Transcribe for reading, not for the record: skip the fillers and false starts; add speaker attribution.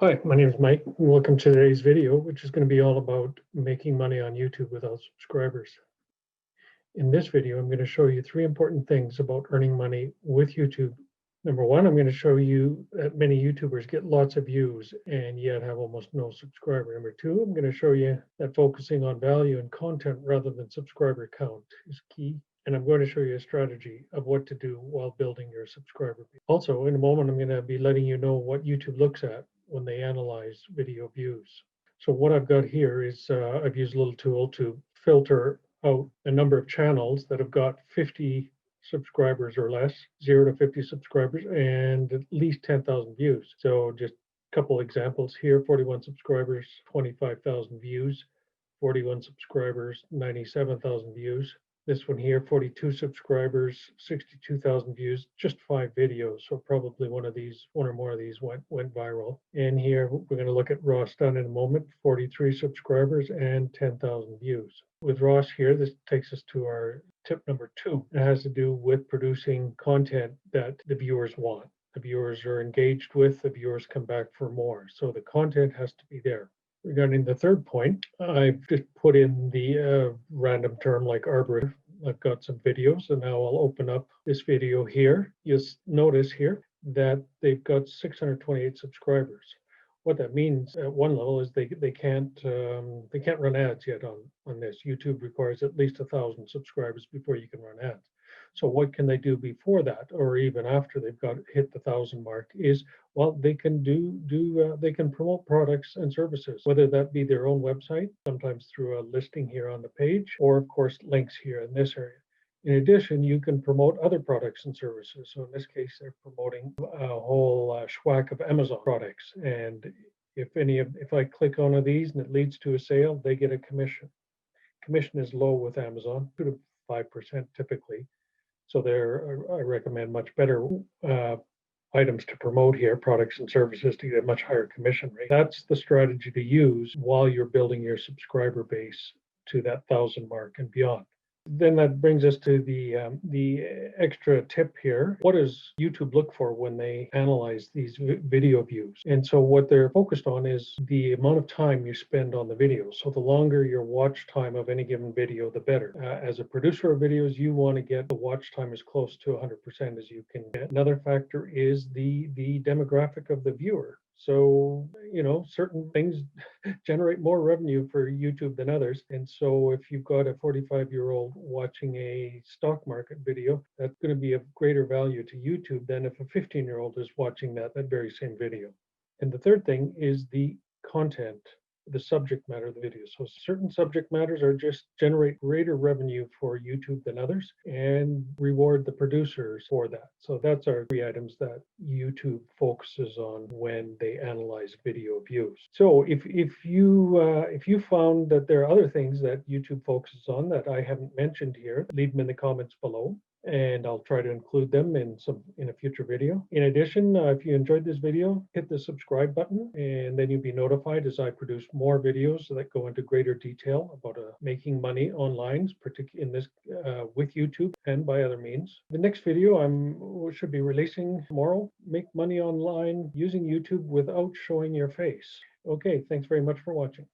Speaker 1: Hi, my name is Mike, and welcome to today's video, which is going to be all about making money on YouTube without subscribers. In this video, I'm going to show you three important things about earning money with YouTube. Number one, I'm going to show you that many YouTubers get lots of views and yet have almost no subscriber. Number two, I'm going to show you that focusing on value and content rather than subscriber count is key. And I'm going to show you a strategy of what to do while building your subscriber base. Also, in a moment, I'm going to be letting you know what YouTube looks at when they analyze video views. So what I've got here is I've used a little tool to filter out a number of channels that have got 50 subscribers or less, 0 to 50 subscribers, and at least 10,000 views. So just a couple examples here: 41 subscribers, 25,000 views; 41 subscribers, 97,000 views. This one here, 42 subscribers, 62,000 views, just 5 videos. So probably one or more of these went viral. And here we're going to look at Ross Dunn in a moment, 43 subscribers and 10,000 views. With Ross here, this takes us to our tip number 2. It has to do with producing content that the viewers want. The viewers are engaged with, the viewers come back for more. So the content has to be there. Regarding the third point, I've just put in the random term like arbiter. I've got some videos, and now I'll open up this video here. You'll notice here that they've got 628 subscribers. What that means at one level is they can't run ads yet on this. YouTube requires at least 1,000 subscribers before you can run ads. So what can they do before that, or even after they've got hit the 1,000 mark? Is, well, they can they can promote products and services, whether that be their own website, sometimes through a listing here on the page, or of course links here in this area. In addition, you can promote other products and services. So in this case, they're promoting a whole schwack of Amazon products. And if I click on one of these and it leads to a sale, they get a commission. Commission is low with Amazon, 2 to 5% typically. So I recommend much better items to promote here, products and services, to get a much higher commission rate. That's the strategy to use while you're building your subscriber base to that 1,000 mark and beyond. Then that brings us to the extra tip here. What does YouTube look for when they analyze these video views? And so what they're focused on is the amount of time you spend on the video. So the longer your watch time of any given video, the better. As a producer of videos, you want to get the watch time as close to 100% as you can get. Another factor is the demographic of the viewer. So, certain things generate more revenue for YouTube than others. And so if you've got a 45-year-old watching a stock market video, that's going to be of greater value to YouTube than if a 15-year-old is watching that very same video. And the third thing is the content, the subject matter of the video. So certain subject matters are just generate greater revenue for YouTube than others and reward the producers for that. So that's our 3 items that YouTube focuses on when they analyze video views. So if you found that there are other things that YouTube focuses on that I haven't mentioned here, leave them in the comments below, and I'll try to include them in a future video. In addition, if you enjoyed this video, hit the subscribe button, and then you'll be notified as I produce more videos that go into greater detail about making money online, particularly in this with YouTube and by other means. The next video should be releasing tomorrow: make money online using YouTube without showing your face. Okay, thanks very much for watching.